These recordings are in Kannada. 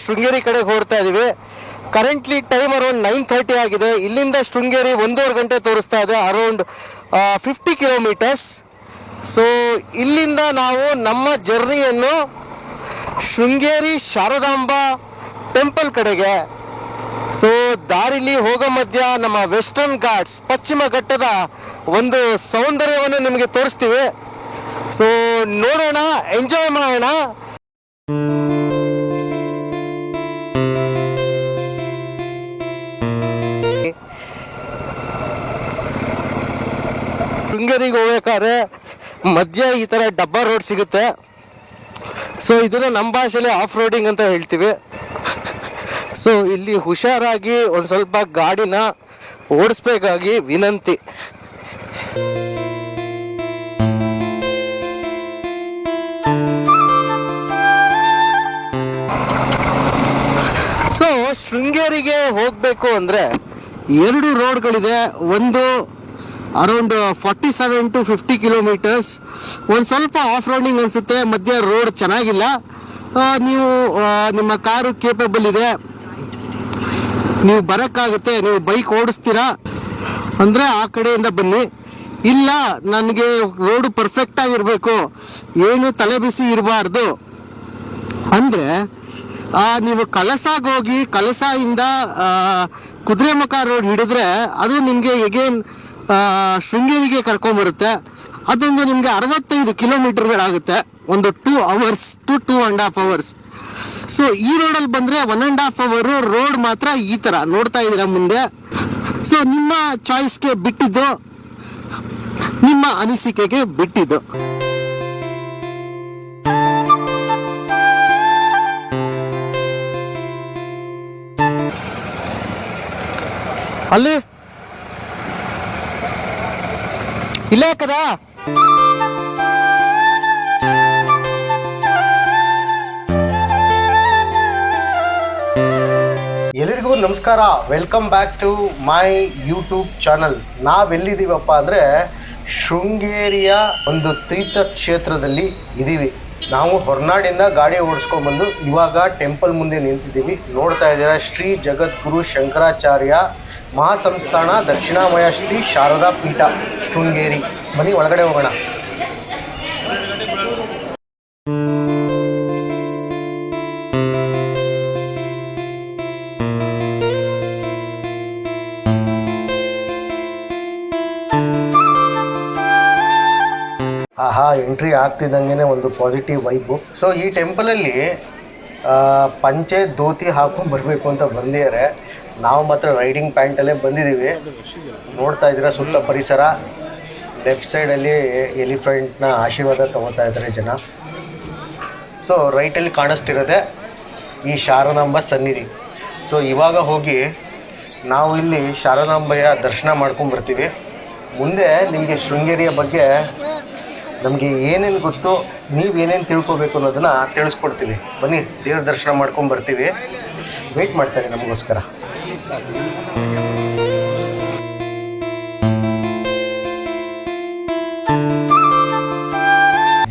ಶೃಂಗೇರಿ ಕಡೆಗೆ ಹೊರಡ್ತಾ ಇದ್ದೀವಿ. ಕರೆಂಟ್ಲಿ ಟೈಮ್ ಅರೌಂಡ್ 9:30 ಆಗಿದೆ. ಇಲ್ಲಿಂದ ಶೃಂಗೇರಿ 1.5 ಗಂಟೆ ತೋರಿಸ್ತಾ ಇದೆ, ಅರೌಂಡ್ 50 ಕಿಲೋಮೀಟರ್ಸ್. ಸೊ ಇಲ್ಲಿಂದ ನಾವು ನಮ್ಮ ಜರ್ನಿಯನ್ನು ಶೃಂಗೇರಿ ಶಾರದಾಂಬ ಟೆಂಪಲ್ ಕಡೆಗೆ. ಸೊ ದಾರಿಲಿ ಹೋಗೋ ಮಧ್ಯ ನಮ್ಮ ವೆಸ್ಟರ್ನ್ ಘಾಟ್ಸ್ ಪಶ್ಚಿಮ ಘಟ್ಟದ ಒಂದು ಸೌಂದರ್ಯವನ್ನು ನಿಮಗೆ ತೋರಿಸ್ತೀವಿ. ಸೊ ನೋಡೋಣ, ಎಂಜಾಯ್ ಮಾಡೋಣ. ಶೃಂಗೇರಿಗೆ ಹೋಗ್ಬೇಕಾದ್ರೆ ಮಧ್ಯ ಈ ಥರ ಡಬ್ಬಾ ರೋಡ್ ಸಿಗುತ್ತೆ. ಸೊ ಇದನ್ನು ನಮ್ಮ ಭಾಷೆಯಲ್ಲಿ ಆಫ್ ರೋಡಿಂಗ್ ಅಂತ ಹೇಳ್ತೀವಿ. ಸೊ ಇಲ್ಲಿ ಹುಷಾರಾಗಿ ಒಂದು ಸ್ವಲ್ಪ ಗಾಡಿನ ಓಡಿಸ್ಬೇಕಾಗಿ ವಿನಂತಿ. ಸೊ ಶೃಂಗೇರಿಗೆ ಹೋಗಬೇಕು ಅಂದರೆ 2 ರೋಡ್ಗಳಿದೆ. ಒಂದು ಅರೌಂಡ್ 47 to 50 ಕಿಲೋಮೀಟರ್ಸ್. ಒಂದು ಸ್ವಲ್ಪ ಆಫ್ ರೋಡಿಂಗ್ ಅನಿಸುತ್ತೆ, ಮಧ್ಯ ರೋಡ್ ಚೆನ್ನಾಗಿಲ್ಲ. ನೀವು ನಿಮ್ಮ ಕಾರು ಕೇಪಬಲ್ ಇದೆ, ನೀವು ಬರೋಕ್ಕಾಗುತ್ತೆ. ನೀವು ಬೈಕ್ ಓಡಿಸ್ತೀರಾ ಅಂದರೆ ಆ ಕಡೆಯಿಂದ ಬನ್ನಿ. ಇಲ್ಲ ನನಗೆ ರೋಡು ಪರ್ಫೆಕ್ಟಾಗಿರಬೇಕು, ಏನು ತಲೆ ಬಿಸಿ ಇರಬಾರ್ದು ಅಂದರೆ ನೀವು ಕಳಸಾಗಿ ಹೋಗಿ ಕಳಸಾಯಿಂದ ಕುದುರೆಮುಖ ರೋಡ್ ಹಿಡಿದ್ರೆ ಅದು ನಿಮಗೆ ಎಗೇನ್ ಶೃಂಗೇರಿಗೆ ಕರ್ಕೊಂಬರುತ್ತೆ. ಅದೊಂದು ನಿಮಗೆ 65 ಕಿಲೋಮೀಟರ್ಗಳಾಗುತ್ತೆ, ಒಂದು 2 hours to 2.5 hours. ಸೊ ಈ ರೋಡಲ್ಲಿ ಬಂದರೆ 1.5 hour ರೋಡ್ ಮಾತ್ರ ಈ ಥರ ನೋಡ್ತಾ ಇದ್ದೀರಾ ಮುಂದೆ. ಸೊ ನಿಮ್ಮ ಚಾಯ್ಸ್ಗೆ ಬಿಟ್ಟಿದ್ದು, ನಿಮ್ಮ ಅನಿಸಿಕೆಗೆ ಬಿಟ್ಟಿದ್ದು. ಅಲ್ಲಿ ಇಲ್ಲ ಕದಾ ಎಲ್ಲರಿಗೂ ನಮಸ್ಕಾರ. Welcome back to my YouTube channel. ನಾವೆಲ್ಲಿದ್ದೀವಪ್ಪ ಅಂದರೆ ಶೃಂಗೇರಿಯ ಒಂದು ತೀರ್ಥಕ್ಷೇತ್ರದಲ್ಲಿ ಇದ್ದೀವಿ. ನಾವು ಹೊರನಾಡಿಂದ ಗಾಡಿ ಓಡಿಸ್ಕೊಂಡ್ಬಂದು ಇವಾಗ ಟೆಂಪಲ್ ಮುಂದೆ ನಿಂತಿದ್ದೀವಿ. ನೋಡ್ತಾ ಇದ್ದೀರಾ, ಶ್ರೀ ಜಗದ್ಗುರು ಶಂಕರಾಚಾರ್ಯ ಮಹಾಸಂಸ್ಥಾನ ದಕ್ಷಿಣಾಮಯ ಶ್ರೀ ಶಾರದಾ ಪೀಠ ಶೃಂಗೇರಿ. ಬನ್ನಿ ಒಳಗಡೆ ಹೋಗೋಣ. ಎಂಟ್ರಿ ಆಗ್ತಿದ್ದಂಗೆ ಒಂದು ಪಾಸಿಟಿವ್ ವೈಬು. ಸೊ ಈ ಟೆಂಪಲಲ್ಲಿ ಪಂಚೆ ಧೋತಿ ಹಾಕೊಂಡು ಬರಬೇಕು ಅಂತ ಬಂದಿದ್ದಾರೆ. ನಾವು ಮಾತ್ರ ರೈಡಿಂಗ್ ಪ್ಯಾಂಟಲ್ಲೇ ಬಂದಿದ್ದೀವಿ. ನೋಡ್ತಾ ಇದ್ದೀರಾ ಸುತ್ತ ಪರಿಸರ. ಲೆಫ್ಟ್ ಸೈಡಲ್ಲಿ ಎಲಿಫೆಂಟ್ನ ಆಶೀರ್ವಾದ ತೊಗೋತಾ ಇದ್ದಾರೆ ಜನ. ಸೊ ರೈಟಲ್ಲಿ ಕಾಣಿಸ್ತಿರೋದೆ ಈ ಶಾರದಾಂಬ ಸನ್ನಿಧಿ. ಸೊ ಇವಾಗ ಹೋಗಿ ನಾವು ಇಲ್ಲಿ ಶಾರದಾಂಬೆಯ ದರ್ಶನ ಮಾಡ್ಕೊಂಬರ್ತೀವಿ. ಮುಂದೆ ನಿಮಗೆ ಶೃಂಗೇರಿಯ ಬಗ್ಗೆ ನಮಗೆ ಏನೇನು ಗೊತ್ತು, ನೀವೇನೇನು ತಿಳ್ಕೊಬೇಕು ಅನ್ನೋದನ್ನು ತಿಳಿಸ್ಕೊಡ್ತೀವಿ. ಬನ್ನಿ ದೇವ್ರ ದರ್ಶನ ಮಾಡ್ಕೊಂಡು ಬರ್ತೀವಿ. ವೆಯ್ಟ್ ಮಾಡ್ತಾರೆ ನಮಗೋಸ್ಕರ.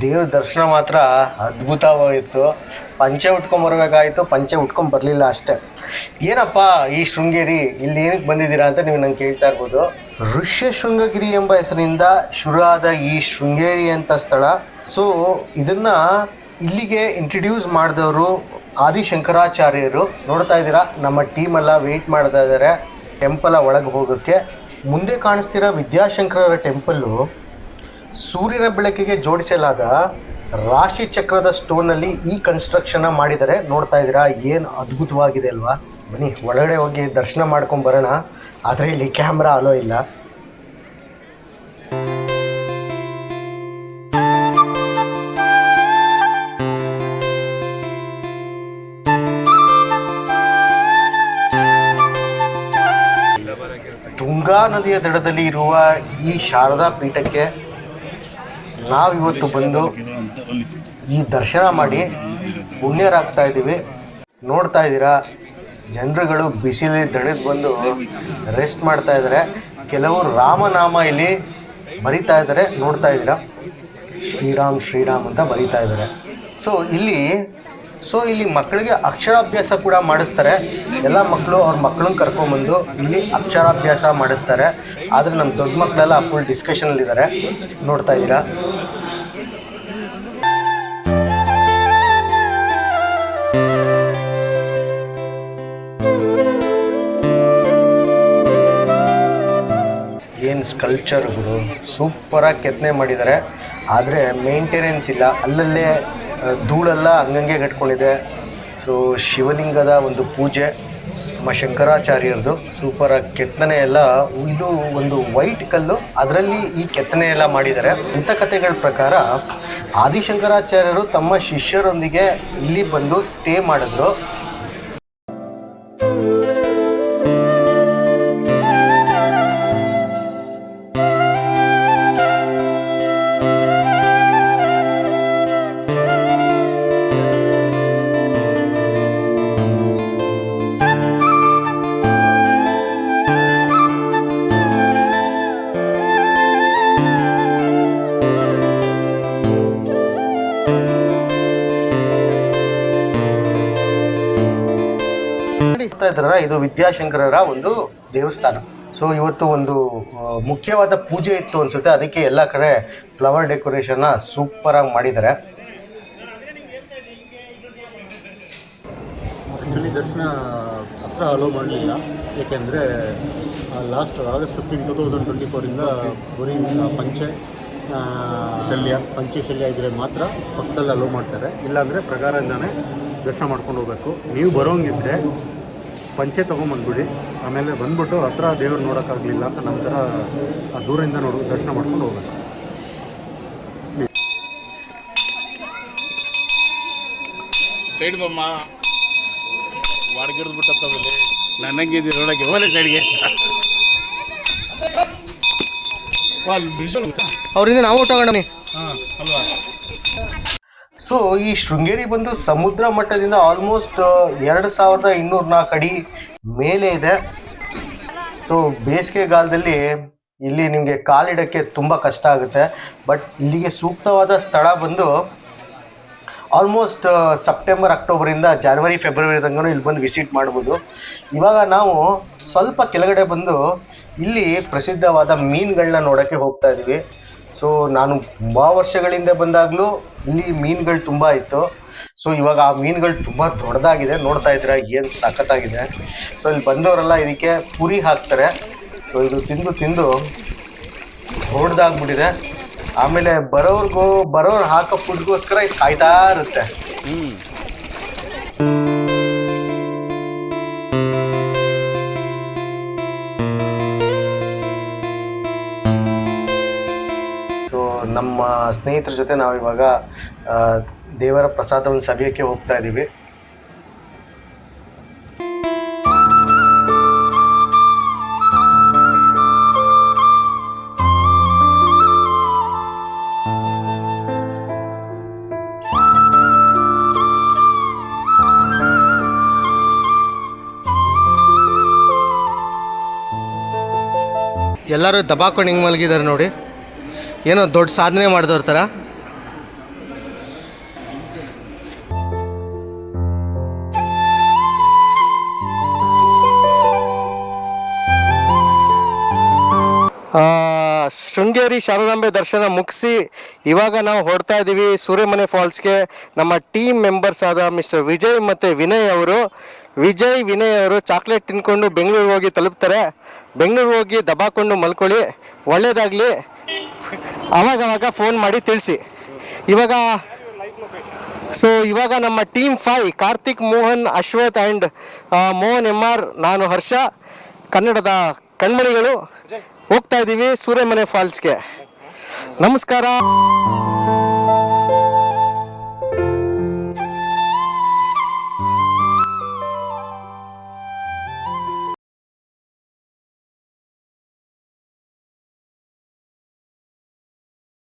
ದೇವ್ರ ದರ್ಶನ ಮಾತ್ರ ಅದ್ಭುತವಾಗಿತ್ತು. ಪಂಚೆ ಉಟ್ಕೊಂಬರ್ಬೇಕಾಯಿತು, ಪಂಚೆ ಉಟ್ಕೊಂಬರಲಿಲ್ಲ ಅಷ್ಟೇ. ಏನಪ್ಪ ಈ ಶೃಂಗೇರಿ, ಇಲ್ಲಿ ಏನಕ್ಕೆ ಬಂದಿದ್ದೀರಾ ಅಂತ ನೀವು ನಂಗೆ ಕೇಳ್ತಾ ಇರ್ಬೋದು. ಋಷ್ಯಶೃಂಗಗಿರಿ ಎಂಬ ಹೆಸರಿನಿಂದ ಶುರುವಾದ ಈ ಶೃಂಗೇರಿ ಅಂತ ಸ್ಥಳ. ಸೊ ಇದನ್ನು ಇಲ್ಲಿಗೆ ಇಂಟ್ರಡ್ಯೂಸ್ ಮಾಡಿದವರು ಆದಿಶಂಕರಾಚಾರ್ಯರು. ನೋಡ್ತಾ ಇದ್ದೀರಾ, ನಮ್ಮ ಟೀಮೆಲ್ಲ ವೆಯ್ಟ್ ಮಾಡ್ತಾ ಇದ್ದಾರೆ ಟೆಂಪಲ ಒಳಗೆ ಹೋಗೋಕ್ಕೆ. ಮುಂದೆ ಕಾಣಿಸ್ತಿರೋ ವಿದ್ಯಾಶಂಕರರ ಟೆಂಪಲ್ಲು ಸೂರ್ಯನ ಬೆಳಕಿಗೆ ಜೋಡಿಸಲಾದ ರಾಶಿ ಚಕ್ರದ ಸ್ಟೋನಲ್ಲಿ ಈ ಕನ್ಸ್ಟ್ರಕ್ಷನ್ನ ಮಾಡಿದ್ದಾರೆ. ನೋಡ್ತಾ ಇದ್ದೀರಾ, ಏನು ಅದ್ಭುತವಾಗಿದೆ ಅಲ್ವಾ. ಬನ್ನಿ ಒಳಗಡೆ ಹೋಗಿ ದರ್ಶನ ಮಾಡ್ಕೊಂಡು ಬರೋಣ. ಆದರೆ ಇಲ್ಲಿ ಕ್ಯಾಮ್ರಾ ಅಲೋ ಇಲ್ಲ. ತುಂಗಾ ನದಿಯ ದಡದಲ್ಲಿ ಇರುವ ಈ ಶಾರದಾ ಪೀಠಕ್ಕೆ ನಾವಿವತ್ತು ಬಂದು ಈ ದರ್ಶನ ಮಾಡಿ ಪುಣ್ಯರಾಗ್ತಾ ಇದ್ದೀವಿ. ನೋಡ್ತಾ ಇದ್ದೀರಾ, ಜನರುಗಳು ಬಿಸಿಲಲ್ಲಿ ದಡಕ್ಕೆ ಬಂದು ರೆಸ್ಟ್ ಮಾಡ್ತಾ ಇದ್ದಾರೆ. ಕೆಲವರು ರಾಮನಾಮ ಇಲ್ಲಿ ಬರಿತಾ ಇದ್ದಾರೆ. ನೋಡ್ತಾ ಇದ್ದೀರಾ, ಶ್ರೀರಾಮ್ ಶ್ರೀರಾಮ್ ಅಂತ ಬರಿತಾ ಇದ್ದಾರೆ. ಸೊ ಇಲ್ಲಿ ಸೊ ಇಲ್ಲಿ ಮಕ್ಕಳಿಗೆ ಅಕ್ಷರಾಭ್ಯಾಸ ಕೂಡ ಮಾಡಿಸ್ತಾರೆ. ಎಲ್ಲ ಮಕ್ಕಳು ಅವ್ರ ಮಕ್ಕಳನ್ನ ಕರ್ಕೊಂಬಂದು ಇಲ್ಲಿ ಅಕ್ಷರಾಭ್ಯಾಸ ಮಾಡಿಸ್ತಾರೆ. ಆದರೆ ನಮ್ಮ ದೊಡ್ಡ ಮಕ್ಕಳೆಲ್ಲ ಫುಲ್ ಡಿಸ್ಕಷನಲ್ಲಿದ್ದಾರೆ, ನೋಡ್ತಾ ಇದ್ದೀರಾ. ಏನು ಸ್ಕಲ್ಪ್ಚರ್ಗಳು ಸೂಪರಾಗಿ ಕೆತ್ತನೆ ಮಾಡಿದ್ದಾರೆ. ಆದರೆ ಮೇಂಟೆನೆನ್ಸ್ ಇಲ್ಲ, ಅಲ್ಲಲ್ಲೇ ಧೂಳೆಲ್ಲ ಹಂಗಂಗೆ ಕಟ್ಕೊಂಡಿದೆ. ಸೊ ಶಿವಲಿಂಗದ ಒಂದು ಪೂಜೆ ನಮ್ಮ ಶಂಕರಾಚಾರ್ಯರದು ಸೂಪರಾಗಿ ಕೆತ್ತನೆ ಎಲ್ಲ. ಇದು ಒಂದು ವೈಟ್ ಕಲ್ಲು, ಅದರಲ್ಲಿ ಈ ಕೆತ್ತನೆ ಎಲ್ಲ ಮಾಡಿದ್ದಾರೆ. ಇಂಥ ಕಥೆಗಳ ಪ್ರಕಾರ ಆದಿಶಂಕರಾಚಾರ್ಯರು ತಮ್ಮ ಶಿಷ್ಯರೊಂದಿಗೆ ಇಲ್ಲಿ ಬಂದು ಸ್ಟೇ ಮಾಡಿದ್ರು. ಇದು ವಿದ್ಯಾಶಂಕರರ ಒಂದು ದೇವಸ್ಥಾನ. ಸೊ ಇವತ್ತು ಒಂದು ಮುಖ್ಯವಾದ ಪೂಜೆ ಇತ್ತು ಅನ್ಸುತ್ತೆ, ಅದಕ್ಕೆ ಎಲ್ಲ ಕಡೆ ಫ್ಲವರ್ ಡೆಕೋರೇಷನ್ನ ಸೂಪರಾಗಿ ಮಾಡಿದ್ದಾರೆ. ಆ್ಯಕ್ಚುಲಿ ದರ್ಶನ ಹತ್ರ ಅಲೋ ಮಾಡಲಿಲ್ಲ, ಏಕೆಂದರೆ ಲಾಸ್ಟ್ ಆಗಸ್ಟ್ 15, 2024 ಬರೀ ಪಂಚಶಲ್ಯ ಇದ್ದರೆ ಮಾತ್ರ ಪಕ್ಕದಲ್ಲಿ ಅಲೋ ಮಾಡ್ತಾರೆ. ಇಲ್ಲಾಂದರೆ ಪ್ರಕಾರದಿಂದಾನೇ ದರ್ಶನ ಮಾಡ್ಕೊಂಡು ಹೋಗ್ಬೇಕು. ನೀವು ಬರೋಂಗಿದ್ರೆ ಪಂಚೆ ತೊಗೊಂಬಂದ್ಬಿಡಿ, ಆಮೇಲೆ ಬಂದ್ಬಿಟ್ಟು ಹತ್ರ ದೇವ್ರು ನೋಡೋಕ್ಕಾಗಲಿಲ್ಲ ಅಂತ ನಂತರ ಆ ದೂರದಿಂದ ದರ್ಶನ ಮಾಡ್ಕೊಂಡು ಹೋಗ್ಬೇಕು. ಸೈಡ್ ಬಮ್ಮ ವಾಡ್ಗಿಡ್ದ್ಬಿಟ್ಟತ್ತವಲ್ಲಿ ನನಗಿದ್ದು ನೋಡೋಕ್ಕೆ ಹೋಲೆ ಸೈಡ್ಗೆ ಅವರಿಂದ ನಾವು ತಗೊಂಡ ಅಲ್ವಾ. ಸೊ ಈ ಶೃಂಗೇರಿ ಬಂದು ಸಮುದ್ರ ಮಟ್ಟದಿಂದ ಆಲ್ಮೋಸ್ಟ್ 2204 ಅಡಿ ಮೇಲೆ ಇದೆ. ಸೊ ಬೇಸಿಗೆಗಾಲದಲ್ಲಿ ಇಲ್ಲಿ ನಿಮಗೆ ಕಾಲಿಡೋಕ್ಕೆ ತುಂಬ ಕಷ್ಟ ಆಗುತ್ತೆ. ಬಟ್ ಇಲ್ಲಿಗೆ ಸೂಕ್ತವಾದ ಸ್ಥಳ ಬಂದು ಆಲ್ಮೋಸ್ಟ್ ಸೆಪ್ಟೆಂಬರ್, ಅಕ್ಟೋಬರಿಂದ ಜನವರಿ, ಫೆಬ್ರವರಿ ತನಕ ಇಲ್ಲಿ ಬಂದು ವಿಸಿಟ್ ಮಾಡ್ಬೋದು. ಇವಾಗ ನಾವು ಸ್ವಲ್ಪ ಕೆಳಗಡೆ ಬಂದು ಇಲ್ಲಿ ಪ್ರಸಿದ್ಧವಾದ ಮೀನುಗಳನ್ನ ನೋಡೋಕ್ಕೆ ಹೋಗ್ತಾ ಇದ್ದೀವಿ. ಸೊ ನಾನು ತುಂಬ ವರ್ಷಗಳಿಂದ ಬಂದಾಗಲೂ ಇಲ್ಲಿ ಮೀನುಗಳು ತುಂಬ ಇತ್ತು. ಸೊ ಇವಾಗ ಆ ಮೀನುಗಳು ತುಂಬ ದೊಡ್ಡದಾಗಿದೆ, ನೋಡ್ತಾ ಇದ್ದೀರಾ ಏನು ಸಖತ್ತಾಗಿದೆ. ಸೊ ಇಲ್ಲಿ ಬಂದವರೆಲ್ಲ ಇದಕ್ಕೆ ಪುರಿ ಹಾಕ್ತಾರೆ. ಸೊ ಇದು ತಿಂದು ತಿಂದು ದೊಡ್ಡದಾಗ್ಬಿಟ್ಟಿದೆ. ಆಮೇಲೆ ಬರೋರು ಹಾಕೋ ಫುಡ್ಗೋಸ್ಕರ ಇದು ಕಾಯ್ತಾ ಇರುತ್ತೆ. ನಮ್ಮ ಸ್ನೇಹಿತರ ಜೊತೆ ನಾವು ಇವಾಗ ದೇವರ ಪ್ರಸಾದವನ್ನು ಸವಿಯೋಕ್ಕೆ ಹೋಗ್ತಾ ಇದ್ದೀವಿ. ಎಲ್ಲರೂ ದಬಾಕೊಂಡು ಹಿಂಗೆ ಮಲಗಿದ್ದಾರೆ ನೋಡಿ, ಏನೋ ದೊಡ್ಡ ಸಾಧನೆ ಮಾಡಿದವ್ರ ಥರ. ಶೃಂಗೇರಿ ಶಾರದಾಂಬೆ ದರ್ಶನ ಮುಗಿಸಿ ಇವಾಗ ನಾವು ಹೊರಡ್ತಾ ಇದ್ದೀವಿ ಸೂರ್ಯಮನೆ ಫಾಲ್ಸ್ಗೆ. ನಮ್ಮ ಟೀಮ್ ಮೆಂಬರ್ಸ್ ಆದ ಮಿಸ್ಟರ್ ವಿಜಯ್ ಮತ್ತು ವಿನಯ್ ಅವರು ಚಾಕ್ಲೇಟ್ ತಿನ್ಕೊಂಡು ಬೆಂಗಳೂರಿಗೆ ಹೋಗಿ ತಲುಪ್ತಾರೆ. ಬೆಂಗಳೂರಿಗೆ ಹೋಗಿ ದಬಾಕೊಂಡು ಮಲ್ಕೊಳ್ಳಿ, ಒಳ್ಳೆಯದಾಗಲಿ. ಆವಾಗವಾಗ ಫೋನ್ ಮಾಡಿ ತಿಳಿಸಿ. ಇವಾಗ ನಮ್ಮ team 5 Karthik, Mohan, Ashwath and Mohan MR, ನಾನು ಹರ್ಷ, ಕನ್ನಡದ ಕಣ್ಮಣಿಗಳು ಹೋಗ್ತಾ ಇದ್ದೀವಿ ಸೂರ್ಯಮನೆ ಫಾಲ್ಸ್ಗೆ. ನಮಸ್ಕಾರ.